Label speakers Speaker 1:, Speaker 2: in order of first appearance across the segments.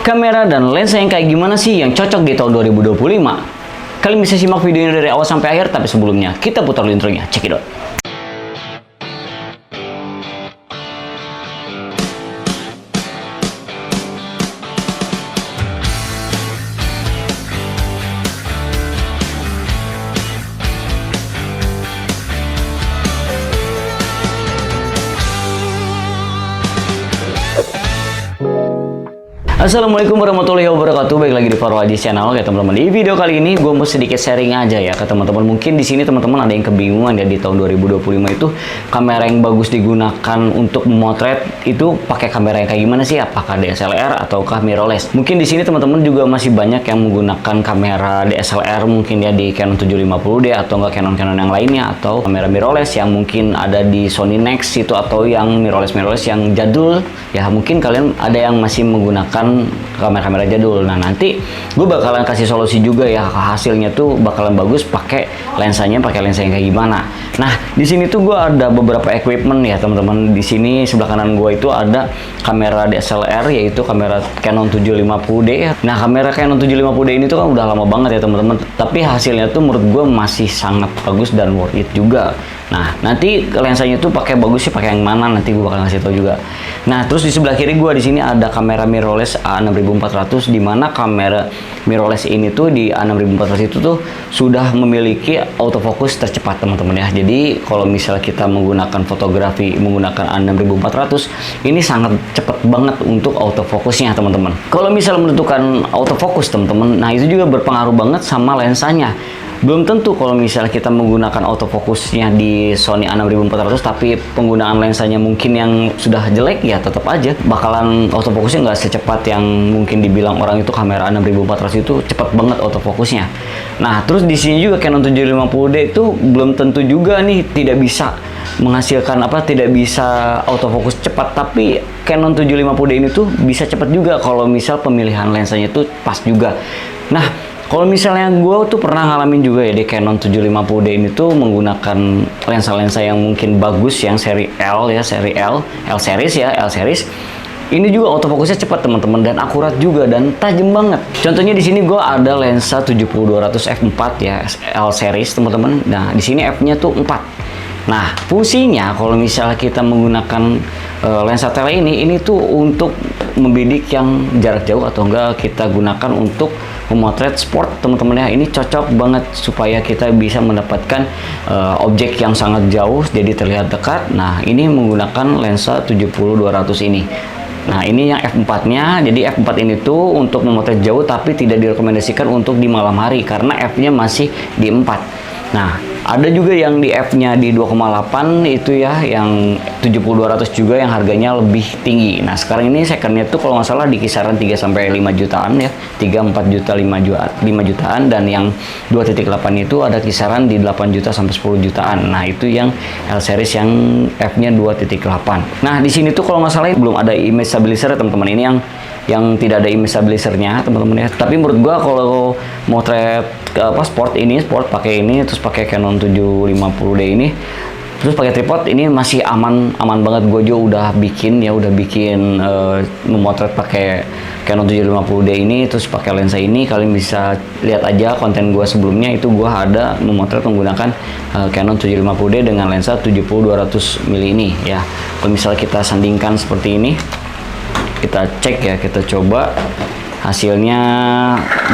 Speaker 1: Kamera dan lensa yang kayak gimana sih yang cocok di tahun 2025? Kalian bisa simak video ini dari awal sampai akhir, tapi sebelumnya kita putar intronya. Check it out. Assalamualaikum warahmatullahi wabarakatuh. Baik lagi di Farwadi Channel ya teman-teman. Di video kali ini gue mau sedikit sharing aja ya ke teman-teman. Mungkin di sini teman-teman ada yang kebingungan ya di tahun 2025 itu kamera yang bagus digunakan untuk memotret itu pakai kamera yang kayak gimana sih? Apakah DSLR ataukah mirrorless? Mungkin di sini teman-teman juga masih banyak yang menggunakan kamera DSLR mungkin ya di Canon 750D atau enggak Canon yang lainnya, atau kamera mirrorless yang mungkin ada di Sony Nex itu, atau yang mirrorless yang jadul ya. Mungkin kalian ada yang masih menggunakan kamera-kamera jadul. Nah, nanti gue bakalan kasih solusi juga ya, hasilnya tuh bakalan bagus pakai lensa yang kayak gimana. Nah, di sini tuh gue ada beberapa equipment ya teman-teman. Di sini sebelah kanan gue itu ada kamera DSLR, yaitu kamera Canon 750D ya. Nah, kamera Canon 750D ini tuh kan udah lama banget ya teman-teman, tapi hasilnya tuh menurut gue masih sangat bagus dan worth it juga. Nah, nanti lensanya tuh pakai bagus sih, pakai yang mana nanti gue bakal ngasih tau juga. Nah, terus di sebelah kiri gue di sini ada kamera mirrorless A6400, di mana kamera mirrorless ini tuh di A6400 itu tuh sudah memiliki autofocus tercepat teman-teman ya. Jadi kalau misalnya kita menggunakan fotografi menggunakan A6400 ini sangat cepat banget untuk autofokusnya teman-teman. Kalau misalnya menentukan autofocus teman-teman, nah itu juga berpengaruh banget sama lensanya. Belum tentu kalau misalnya kita menggunakan autofokusnya di Sony A6400 tapi penggunaan lensanya mungkin yang sudah jelek, ya tetap aja bakalan autofokusnya nggak secepat yang mungkin dibilang orang itu kamera A6400 itu cepat banget autofokusnya. Nah, terus di sini juga Canon 750D itu belum tentu juga nih tidak bisa menghasilkan tidak bisa autofokus cepat, tapi Canon 750D ini tuh bisa cepat juga kalau misal pemilihan lensanya tuh pas juga. Nah, kalau misalnya gue tuh pernah ngalamin juga ya di Canon 750D ini tuh menggunakan lensa-lensa yang mungkin bagus yang seri L ya, L series. Ini juga autofokusnya cepat teman-teman dan akurat juga dan tajam banget. Contohnya di sini gue ada lensa 70-200 f4 ya, L series teman-teman. Nah, di sini f-nya tuh 4. Nah, fungsinya kalau misalnya kita menggunakan lensa tele ini tuh untuk membidik yang jarak jauh, atau enggak kita gunakan untuk memotret sport teman-teman ya. Ini cocok banget supaya kita bisa mendapatkan objek yang sangat jauh jadi terlihat dekat. Nah, ini menggunakan lensa 70-200 ini. Nah, ini yang f4-nya. Jadi f4 ini tuh untuk memotret jauh, tapi tidak direkomendasikan untuk di malam hari karena f-nya masih di 4. Nah, ada juga yang di F-nya di 2,8 itu ya, yang 70-200 juga yang harganya lebih tinggi. Nah, sekarang ini secondnya tuh kalau nggak salah di kisaran 3-5 jutaan ya, 3-4 juta, 5 jutaan, dan yang 2.8 itu ada kisaran di 8 juta sampai 10 jutaan. Nah, itu yang L series yang F-nya 2.8. Nah, di sini tuh kalau nggak salah belum ada image stabilizer teman-teman. Ini yang tidak ada image stabilizernya teman-teman ya. Tapi menurut gua kalau motret sport pakai ini, terus pakai Canon 750D ini, terus pakai tripod ini masih aman banget. Gue juga udah bikin memotret pakai Canon 750D ini, terus pakai lensa ini. Kalian bisa lihat aja konten gue sebelumnya, itu gue ada memotret menggunakan Canon 750D dengan lensa 70-200 mm ini ya. Kalau misalnya kita sandingkan seperti ini, kita cek ya, kita coba hasilnya,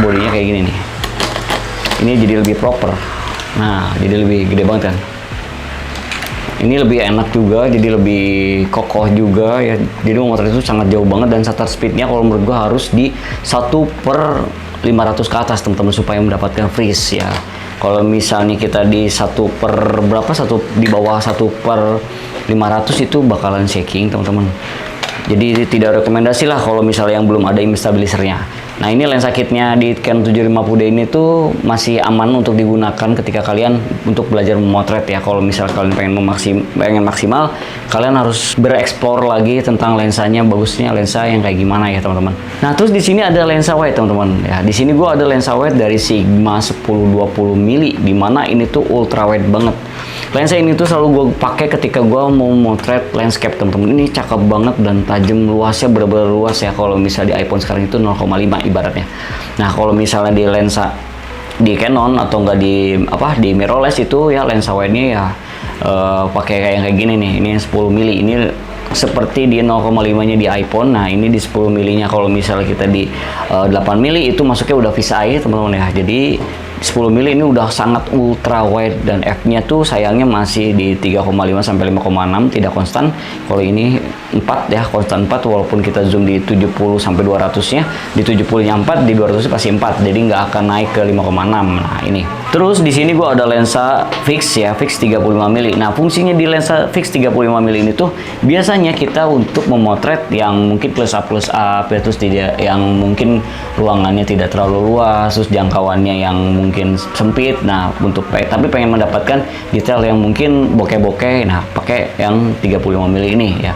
Speaker 1: bodinya kayak gini nih. Ini jadi lebih proper. Nah, jadi lebih gede banget kan. Ini lebih enak juga, jadi lebih kokoh juga ya. Jadi motor itu sangat jauh banget, dan shutter speednya kalau menurut gua harus di 1/500 ke atas teman-teman supaya mendapatkan freeze ya. Kalau misalnya kita di 1/berapa, di bawah 1/500 itu bakalan shaking teman-teman. Jadi tidak rekomendasi lah kalau misalnya yang belum ada image stabilizernya. Nah, ini lensa kitnya di Canon 750D ini tuh masih aman untuk digunakan ketika kalian untuk belajar memotret ya. Kalau misalnya kalian pengen maksimal, kalian harus bereksplor lagi tentang lensanya, bagusnya lensa yang kayak gimana ya teman-teman. Nah, terus di sini ada lensa wide teman-teman ya. Di sini gua ada lensa wide dari Sigma 10-20 mm, di mana ini tuh ultra wide banget. Lensa ini tuh selalu gue pakai ketika gue mau motret landscape teman-teman. Ini cakep banget dan tajam, luasnya bener-bener luas ya. Kalau misalnya di iPhone sekarang itu 0,5 ibaratnya. Nah kalau misalnya di lensa di Canon atau enggak di mirrorless itu ya lensa wide-nya ya pakai kayak gini nih. Ini 10 mili. Ini seperti di 0,5-nya di iPhone. Nah ini di 10 milinya. Kalau misalnya kita di 8 mili itu masuknya udah fisheye teman-teman ya. Jadi 10 mili ini udah sangat ultra wide dan f-nya tuh sayangnya masih di 3,5 sampai 5,6, tidak konstan. Kalau ini 4 ya, konstan 4 walaupun kita zoom di 70 sampai 200-nya, di 70-nya 4, di 200 pasti 4. Jadi nggak akan naik ke 5,6. Nah, ini. Terus di sini gua ada lensa fix ya, fix 35 mili. Nah, fungsinya di lensa fix 35 mili ini tuh biasanya kita untuk memotret yang mungkin close up ya, terus tidak yang mungkin ruangannya tidak terlalu luas, terus jangkauannya yang mungkin sempit. Nah, tapi pengen mendapatkan detail yang mungkin bokeh-bokeh. Nah, pakai yang 35 mili ini ya.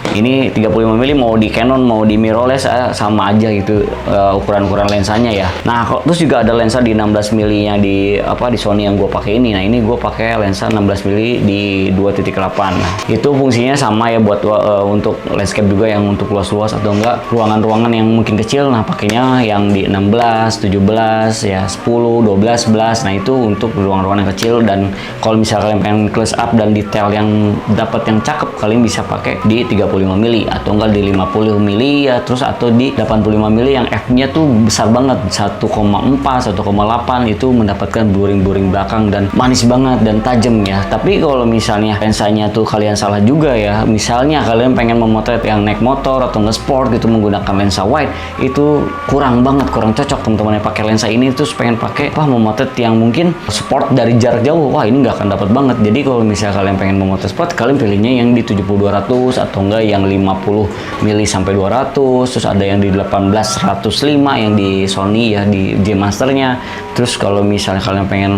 Speaker 1: Ini 35 mili mau di Canon mau di mirrorless sama aja gitu ukuran-ukuran lensanya ya. Nah, terus juga ada lensa di 16 mili nya di Sony yang gue pakai ini. Nah, ini gue pakai lensa 16 mili di 2.8. Nah, itu fungsinya sama ya buat untuk landscape juga yang untuk luas-luas atau enggak ruangan-ruangan yang mungkin kecil. Nah, pakainya yang di 16, 17 ya, 10, 12, 11. Nah, itu untuk ruangan-ruangan yang kecil. Dan kalau misalnya kalian pengen close up dan detail yang dapat yang cakep, kalian bisa pakai di 35 mili atau enggak di 50 mili ya, terus atau di 85 mili yang f-nya tuh besar banget 1,4 1,8 itu mendapatkan blurring belakang dan manis banget dan tajam ya. Tapi kalau misalnya lensanya tuh kalian salah juga ya, misalnya kalian pengen memotret yang naik motor atau enggak sport gitu menggunakan lensa wide, itu kurang cocok teman-teman yang pakai lensa ini. Terus pengen pakai memotret yang mungkin sport dari jarak jauh, wah ini nggak akan dapat banget. Jadi kalau misalnya kalian pengen memotret sport, kalian pilihnya yang di 70-200 atau enggak yang 50 mili sampai 200, terus ada yang di 18-105 yang di Sony ya, di G Masternya. Terus kalau misalnya kalian pengen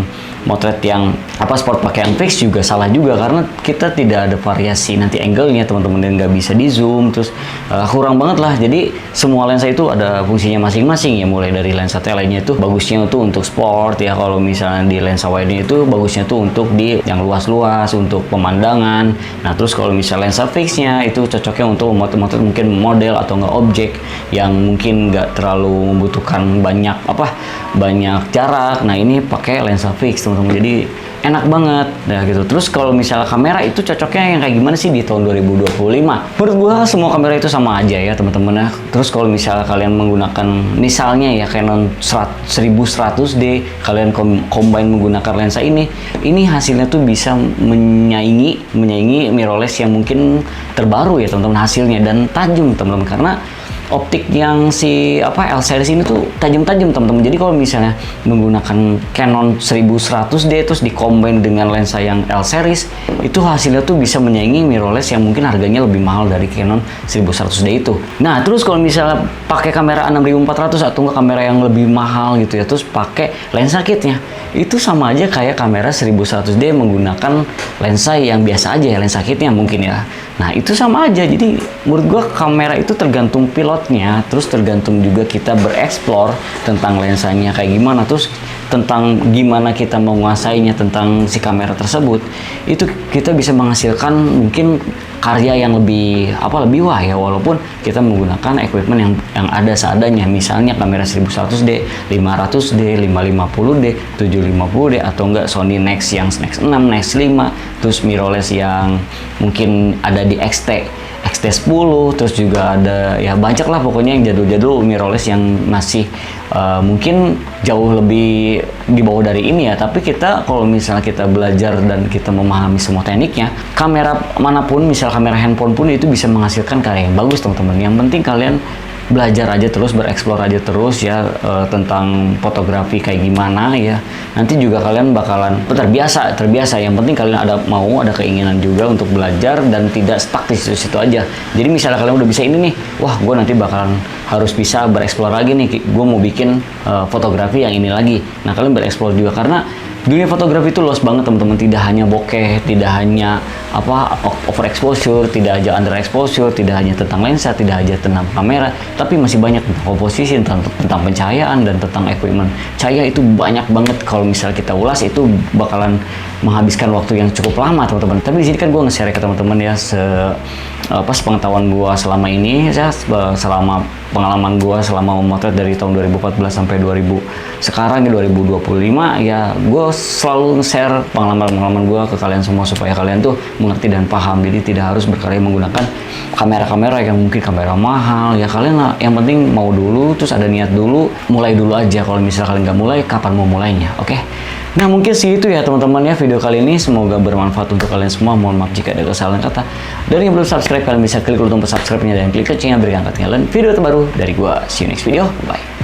Speaker 1: motret yang sport pakai yang fix juga salah juga, karena kita tidak ada variasi nanti angle-nya teman-teman dan nggak bisa di zoom, terus kurang banget lah. Jadi semua lensa itu ada fungsinya masing-masing ya, mulai dari lensa telenya itu bagusnya untuk sport ya, kalau misalnya di lensa wide itu bagusnya tuh untuk di yang luas-luas untuk pemandangan. Nah terus kalau misalnya lensa fixnya itu cocoknya untuk memotret mungkin model atau nggak objek yang mungkin nggak terlalu membutuhkan banyak jarak. Nah ini pakai lensa fix teman-teman, jadi enak banget ya gitu. Terus kalau misalnya kamera itu cocoknya yang kayak gimana sih di tahun 2025? Menurut gua semua kamera itu sama aja ya teman-teman ya. Terus kalau misalnya kalian menggunakan misalnya ya Canon 1100D, kalian combine menggunakan lensa ini hasilnya tuh bisa menyaingi mirrorless yang mungkin terbaru ya teman-teman hasilnya, dan tajam teman-teman, karena optik yang L series ini tuh tajam-tajam teman-teman. Jadi kalau misalnya menggunakan Canon 1100D terus dikombin dengan lensa yang L series, itu hasilnya tuh bisa menyaingi mirrorless yang mungkin harganya lebih mahal dari Canon 1100D itu. Nah terus kalau misalnya pakai kamera 6400 atau enggak kamera yang lebih mahal gitu ya, terus pakai lensa kitnya, itu sama aja kayak kamera 1100D menggunakan lensa yang biasa aja ya, lensa kitnya mungkin ya. Nah itu sama aja. Jadi menurut gua kamera itu tergantung pilotnya, terus tergantung juga kita bereksplor tentang lensanya kayak gimana, terus tentang gimana kita menguasainya tentang si kamera tersebut. Itu kita bisa menghasilkan mungkin karya yang lebih wah ya, walaupun kita menggunakan equipment yang ada seadanya. Misalnya kamera 1100D, 500D, 550D, 750D atau enggak Sony Nex yang Nex 6, Nex 5, terus mirrorless yang mungkin ada di XT10, terus juga ada ya banyak lah pokoknya yang jadul-jadul mirrorless yang masih mungkin jauh lebih di bawah dari ini ya. Tapi kita kalau misalnya kita belajar dan kita memahami semua tekniknya, kamera manapun, misal kamera handphone pun itu bisa menghasilkan karya yang bagus teman-teman. Yang penting kalian belajar aja terus, bereksplor aja terus ya tentang fotografi kayak gimana ya. Nanti juga kalian bakalan terbiasa. Yang penting kalian ada keinginan juga untuk belajar dan tidak stuck di situ aja. Jadi misalnya kalian udah bisa ini nih, wah gue nanti bakalan harus bisa bereksplor lagi nih, gue mau bikin fotografi yang ini lagi. Nah kalian bereksplor juga, karena dunia fotografi itu luas banget teman-teman. Tidak hanya bokeh, tidak hanya overexposure, tidak aja underexposure, tidak hanya tentang lensa, tidak hanya tentang kamera, tapi masih banyak tentang komposisi, tentang pencahayaan dan tentang equipment. Cahaya itu banyak banget, kalau misalnya kita ulas itu bakalan menghabiskan waktu yang cukup lama teman-teman. Tapi di sini kan gue nge-share ke teman-teman ya pengetahuan gue selama ini, selama pengalaman gue selama memotret dari tahun 2014 sampai sekarang 2025 ya, gue selalu nge-share pengalaman gue ke kalian semua supaya kalian tuh mengerti dan paham. Jadi tidak harus berkarya menggunakan kamera-kamera yang mungkin kamera mahal ya. Kalian yang penting mau dulu, terus ada niat dulu, mulai dulu aja. Kalau misalnya kalian nggak mulai, kapan mau mulainya? Oke? Nah mungkin segitu ya teman-teman ya video kali ini, semoga bermanfaat untuk kalian semua. Mohon maaf jika ada kesalahan kata. Dan yang belum subscribe, kalian bisa klik tombol subscribe-nya dan klik loncengnya berikan ketinggalan video terbaru dari gua. See you next video, bye.